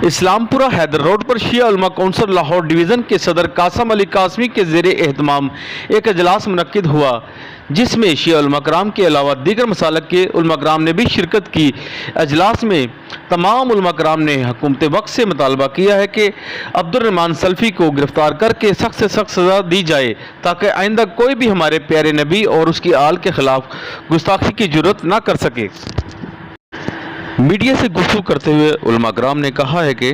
اسلامپورہ Haider road پر شیعہ علماء council Lahore division کے صدر قاسم علی قاسمی کے زیر اہتمام ایک اجلاس منعقد ہوا، جس میں شیعہ علماء کرام کے علاوہ دیگر مسالک کے علماء کرام نے بھی شرکت کی۔ اجلاس میں تمام علماء کرام نے حکومت وقت سے مطالبہ کیا ہے کہ عبدالرحمن سلفی کو گرفتار کر کے سخت سے سخت سزا دی جائے تاکہ آئندہ کوئی بھی ہمارے پیارے نبی اور اس کی آل کے خلاف گستاخی کی جرات نہ کر سکے۔ میڈیا سے گفتگو کرتے ہوئے علماء کرام نے کہا ہے کہ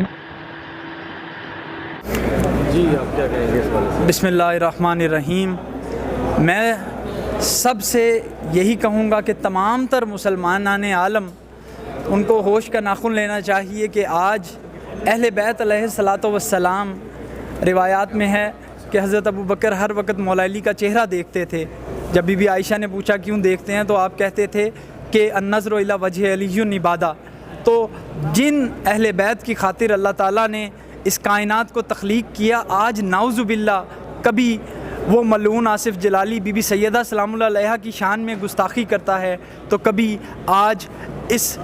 آپ کیا کہیں گے اس بارے سے؟ بسم اللہ الرحمن الرحیم۔ میں سب سے یہی کہوں گا کہ تمام تر مسلمانان عالم ان کو ہوش کا ناخن لینا چاہیے کہ آج اہل بیت علیہ الصلاۃ والسلام، روایات میں ہے کہ حضرت ابو بکر ہر وقت مولا علی کا چہرہ دیکھتے تھے۔ جب بی بی عائشہ نے پوچھا کیوں دیکھتے ہیں تو آپ کہتے تھے کہ النظر الی وجہ علی عبادہ۔ تو جن اہل بیت کی خاطر اللہ تعالیٰ نے اس کائنات کو تخلیق کیا، آج نعوذ باللہ کبھی وہ ملعون آصف جلالی بی بی سیدہ سلام اللہ علیہا کی شان میں گستاخی کرتا ہے، تو کبھی آج اس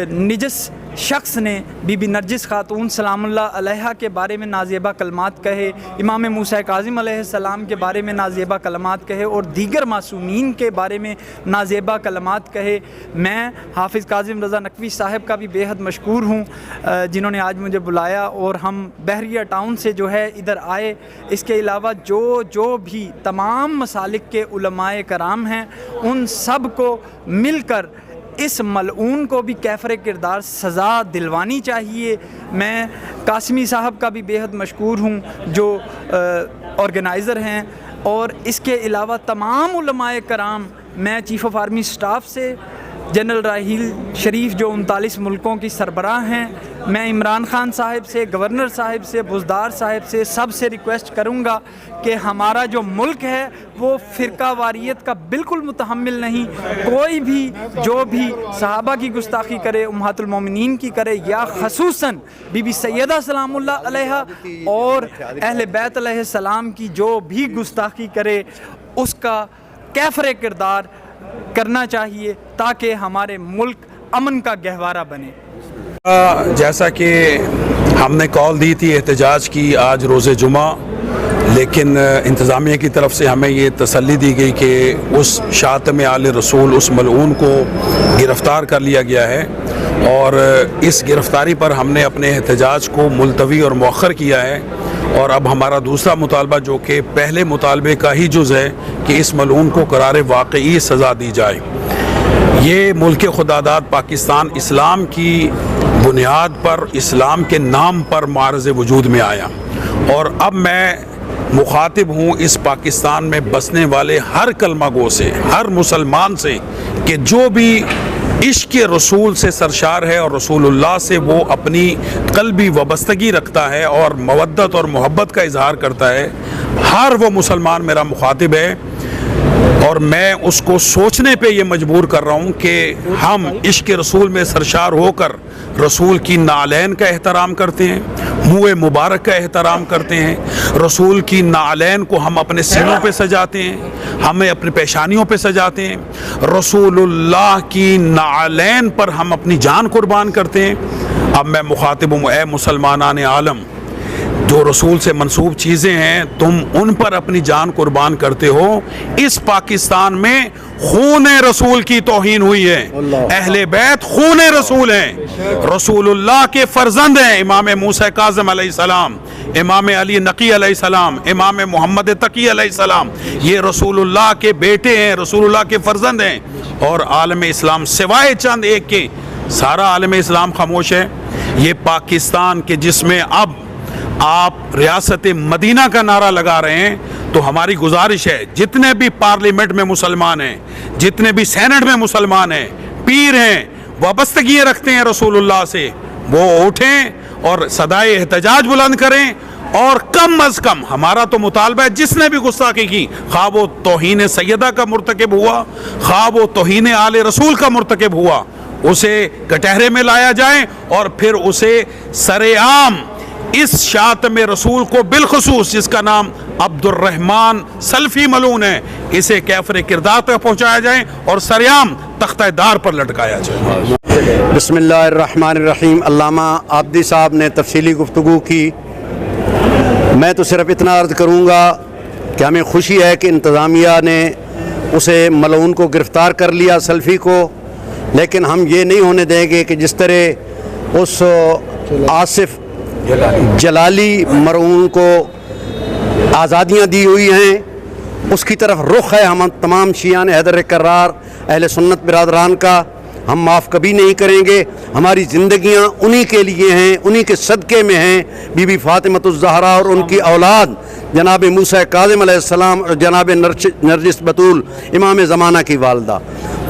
نجس شخص نے بی بی نرجس خاتون سلام اللہ علیہا کے بارے میں نازیبہ کلمات کہے، امام موسیٰ کاظم علیہ السلام کے بارے میں نازیبہ کلمات کہے اور دیگر معصومین کے بارے میں نازیبہ کلمات کہے۔ میں حافظ کاظم رضا نقوی صاحب کا بھی بے حد مشکور ہوں جنہوں نے آج مجھے بلایا اور ہم بحریہ ٹاؤن سے جو ہے ادھر آئے۔ اس کے علاوہ جو بھی تمام مسالک کے علماء کرام ہیں، ان سب کو مل کر اس ملعون کو بھی کیفر کردار سزا دلوانی چاہیے۔ میں قاسمی صاحب کا بھی بے حد مشکور ہوں جو آرگنائزر ہیں، اور اس کے علاوہ تمام علماء کرام، میں چیف آف آرمی سٹاف سے جنرل راحیل شریف جو 39 ملکوں کی سربراہ ہیں، میں عمران خان صاحب سے، گورنر صاحب سے، بزدار صاحب سے، سب سے ریکویسٹ کروں گا کہ ہمارا جو ملک ہے وہ فرقہ واریت کا بالکل متحمل نہیں۔ کوئی بھی جو بھی صحابہ کی گستاخی کرے، امہات المومنین کی کرے، یا خصوصاً بی بی سیدہ سلام اللہ علیہا اور اہل بیت علیہ السلام کی جو بھی گستاخی کرے، اس کا کیفر کردار کرنا چاہیے تاکہ ہمارے ملک امن کا گہوارہ بنے۔ جیسا کہ ہم نے کال دی تھی احتجاج کی آج روز جمعہ، لیکن انتظامیہ کی طرف سے ہمیں یہ تسلی دی گئی کہ اس شاتم آل رسول، اس ملعون کو گرفتار کر لیا گیا ہے، اور اس گرفتاری پر ہم نے اپنے احتجاج کو ملتوی اور مؤخر کیا ہے۔ اور اب ہمارا دوسرا مطالبہ، جو کہ پہلے مطالبے کا ہی جز ہے، کہ اس ملعون کو قرار واقعی سزا دی جائے۔ یہ ملک خداداد پاکستان اسلام کی بنیاد پر، اسلام کے نام پر معرض وجود میں آیا، اور اب میں مخاطب ہوں اس پاکستان میں بسنے والے ہر کلمہ گو سے، ہر مسلمان سے، کہ جو بھی عشق رسول سے سرشار ہے اور رسول اللہ سے وہ اپنی قلبی وابستگی رکھتا ہے اور مودت اور محبت کا اظہار کرتا ہے، ہر وہ مسلمان میرا مخاطب ہے، اور میں اس کو سوچنے پہ یہ مجبور کر رہا ہوں کہ ہم عشق رسول میں سرشار ہو کر رسول کی نعلین کا احترام کرتے ہیں، منہ مبارک کا احترام کرتے ہیں، رسول کی نعلین کو ہم اپنے سینوں پہ سجاتے ہیں، ہمیں اپنی پیشانیوں پہ سجاتے ہیں، رسول اللہ کی نعلین پر ہم اپنی جان قربان کرتے ہیں۔ اب میں مخاطب ہوں، اے مسلمانان عالم، جو رسول سے منسوب چیزیں ہیں تم ان پر اپنی جان قربان کرتے ہو۔ اس پاکستان میں خون رسول کی توہین ہوئی ہے، اہل بیت خون رسول ہیں، رسول اللہ کے فرزند ہیں، امام موسیٰ کاظم علیہ السلام، امام علی نقی علیہ السلام، امام محمد تقی علیہ السلام، یہ رسول اللہ کے بیٹے ہیں، رسول اللہ کے فرزند ہیں، اور عالم اسلام سوائے چند ایک کے سارا عالم اسلام خاموش ہے۔ یہ پاکستان کے جس میں اب آپ ریاست مدینہ کا نعرہ لگا رہے ہیں، تو ہماری گزارش ہے جتنے بھی پارلیمنٹ میں مسلمان ہیں، جتنے بھی سینٹ میں مسلمان ہیں، پیر ہیں، وابستگیاں رکھتے ہیں رسول اللہ سے، وہ اٹھیں اور صدائے احتجاج بلند کریں، اور کم از کم ہمارا تو مطالبہ ہے جس نے بھی گستاخی کی، خواہ وہ توہین سیدہ کا مرتکب ہوا، خواہ وہ توہین آل رسول کا مرتکب ہوا، اسے کٹہرے میں لایا جائے، اور پھر اسے سر عام اس شاتم رسول کو بالخصوص جس کا نام عبدالرحمن سلفی ملعون ہے، اسے کیفر کردار تک پہنچایا جائے اور سریعام तख्ता दार पर लटकाया जाए। बिस्मिल्लाहिर्रहमानिर्रहीम। अल्लामा आब्दी साहब ने तफसीली गुफ्तगू की। मैं तो सिर्फ इतना अर्ज़ करूँगा कि हमें खुशी है कि इंतज़ामिया ने उसे मलऊन को गिरफ़्तार कर लिया, सल्फ़ी को, लेकिन हम ये नहीं होने देंगे कि जिस तरह उस आसिफ जलाली मरऊन को आज़ादियाँ दी हुई हैं, उसकी तरफ रुख है हम तमाम शियान हैदर कर्रार अहले सुन्नत बिरादरान का। हम माफ़ कभी नहीं करेंगे। हमारी ज़िंदगियाँ उन्हीं के लिए हैं, उन्हीं के सदक़े में हैं। बीबी फ़ातिमतुज़ ज़हरा और उनकी औलाद जनाब मूसा काज़िम अलैहिस्सलाम और जनाब नरजिस बतूल इमाम ज़माना की वालदा।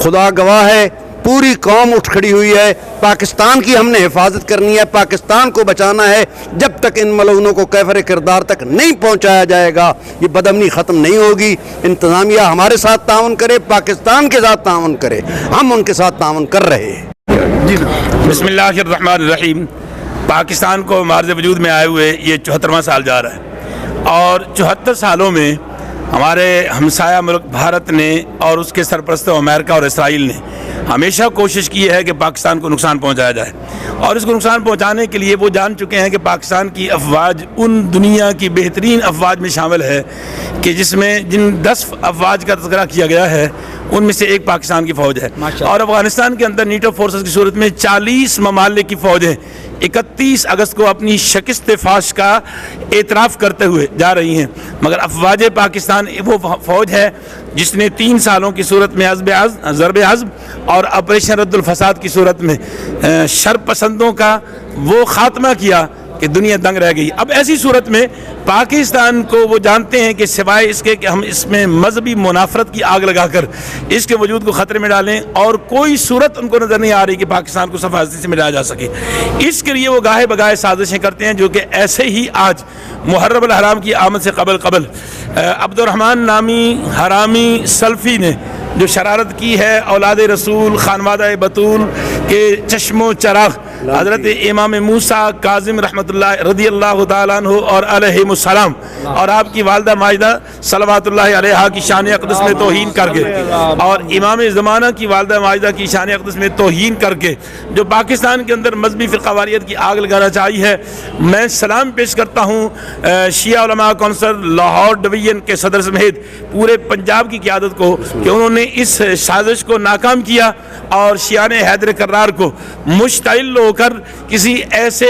खुदा गवाह है, पूरी कौम उठ खड़ी हुई है। पाकिस्तान की हमने हिफाजत करनी है, पाकिस्तान को बचाना है। जब तक इन मलऊनों को कैफर किरदार तक नहीं पहुंचाया जाएगा ये बदअमनी ख़त्म नहीं होगी। इंतज़ामिया हमारे साथ ताउन करे, पाकिस्तान के साथ ताउन करे, हम उनके साथ ताउन कर रहे हैं। बिस्मिल्लाहिर्रहमानिर्रहीम। पाकिस्तान को मार्ज़ वजूद में आए हुए ये 74वां साल जा रहा है और 74 सालों में हमारे हमसाया मुल्क भारत ने और उसके सरपरस्तों अमेरिका और इसराइल ने हमेशा कोशिश की है कि पाकिस्तान को नुकसान पहुंचाया जाए, और इसको नुकसान पहुंचाने के लिए वो जान चुके हैं कि पाकिस्तान की अफवाज उन दुनिया की बेहतरीन अफवाज में शामिल है कि जिसमें जिन 10 अफवाज का तज़किरा किया गया है उनमें से एक पाकिस्तान की फ़ौज है। और अफ़गानिस्तान के अंदर नीटो फोर्सेस की सूरत में 40 ममालिक की फ़ौजें 31 अगस्त को अपनी शिकस्त फाश का एतराफ़ करते हुए जा रही हैं, मगर अफवाज पाकिस्तान वो फ़ौज है जिसने 3 सालों की सूरत में ज़रब अज़्म और ऑपरेशन रद्दुल फसाद की सूरत में शर पसंदों का वो ख़ात्मा किया कि दुनिया दंग रह गई। अब ऐसी सूरत में पाकिस्तान को वो जानते हैं कि सिवाय इसके कि हम इसमें मजहबी मुनाफरत की आग लगाकर इसके वजूद को ख़तरे में डालें, और कोई सूरत उनको नज़र नहीं आ रही कि पाकिस्तान को सफाजती से मिलाया जा सके। इसके लिए वो गाहे बगाहे साजिशें करते हैं, जो कि ऐसे ही आज मुहर्रम अल हराम की आमद से कबल अब्दुर्रहमान नामी हरामी सल्फ़ी ने जो शरारत की है औलाद रसूल खानवादा बतूल के चश्मो चराग हज़रत इमाम मूसा काज़िम रहमतुल्लाह रज़ियल्लाहु ताला अन्हु और अलैहिमुस्सलाम और आपकी वालदा माजिदा सलवातुल्लाह अलैहा की शान अक़दस में तौहीन करके, और इमाम ज़माना की वालदा माजिदा की शान अक़दस में तौहीन करके जो पाकिस्तान के अंदर मजहबी फ़िरक़ावारियत की आग लगाना चाहिए है, मैं सलाम पेश करता हूँ शिया उलमा कौंसिल लाहौर डिवीज़न के सदर समेत पूरे पंजाब की क़यादत को कि उन्होंने इस साजिश को नाकाम किया और शियाने हैदर कर्रार को मुश्तइल होकर किसी ऐसे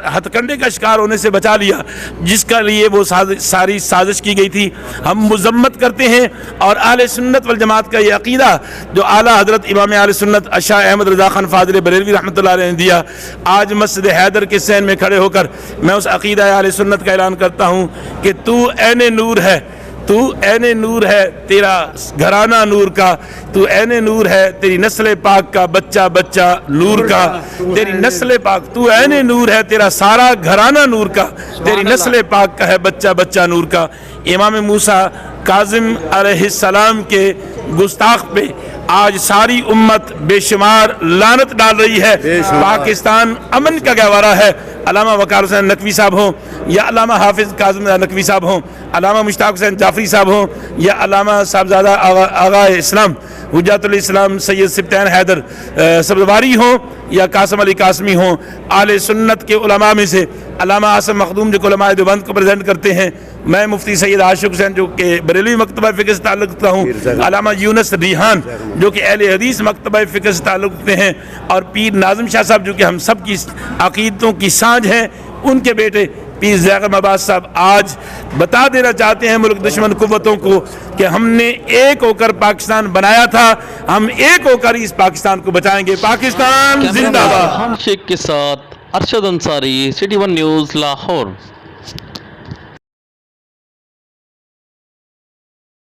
हथकंडे का शिकार होने से बचा लिया जिसका लिए वो सारी साजिश की गई थी। हम मज़म्मत करते हैं और आले सुन्नत वल जमात का ये अक़ीदा जो आला हज़रत इमाम आले सुन्नत शाह अहमद रज़ा खान फ़ाज़िल बरेलवी रहमतुल्लाह अलैह ने दिया, आज मस्जिद हैदर के सैन में खड़े होकर मैं उस अक़ीदा आले सुन्नत का ऐलान करता हूँ कि तू ऐने नूर है, तू ऐने नूर है, तेरा घराना नूर का, तू ऐने नूर है, तेरी नस्ल पाक का बच्चा बच्चा नूर का, तेरी नस्ल पाक, तू ऐने नूर है, तेरा सारा घराना नूर का, तेरी नस्ल पाक का है बच्चा बच्चा नूर का। इमाम मूसा काज़िम अलैहिस्सलाम के गुस्ताख पे आज सारी उम्मत बेशुमार लानत डाल रही है। पाकिस्तान अमन का गहवारा है। अल्लामा वकार हुसैन नकवी साहब हों या अल्लामा हाफिज़ काज़िम नकवी साहब हों, अल्लामा मुश्ताक हुसैन जाफरी साहब हों या अल्लामा साहबजादा आगा इस्लाम हुज्जतुल इस्लाम सैयद सिब्तैन हैदर सब्ज़वारी हों या कासम अली कासमी हों, आले सुन्नत के उलमा में से अल्लामा आसम मखदूम जो उलमा देवबंद को प्रेजेंट करते हैं, मैं मुफ्ती सैयद आशिक हुसैन जो कि बरेलवी मकतबा फ़िक़्ह से ताल्लुक़ रखता हूँ, अल्लामा यूनुस रिहान जो कि अहले हदीस मकतबा फ़िक़्ह से ताल्लुक़ रखते हैं, और पीर नाज़िम शाह साहब जो कि हम सब की अक़ीदतों की सांझ हैं, उनके बेटे पीर ज़ैग़म अब्बास साहब आज बता देना चाहते हैं मुल्क दुश्मन कुव्वतों को कि हमने एक होकर पाकिस्तान बनाया था, हम एक होकर इस पाकिस्तान को बचाएंगे। पाकिस्तान जिंदाबाद। शेख के साथ अरशद अंसारी, सिटी 1 न्यूज़ लाहौर।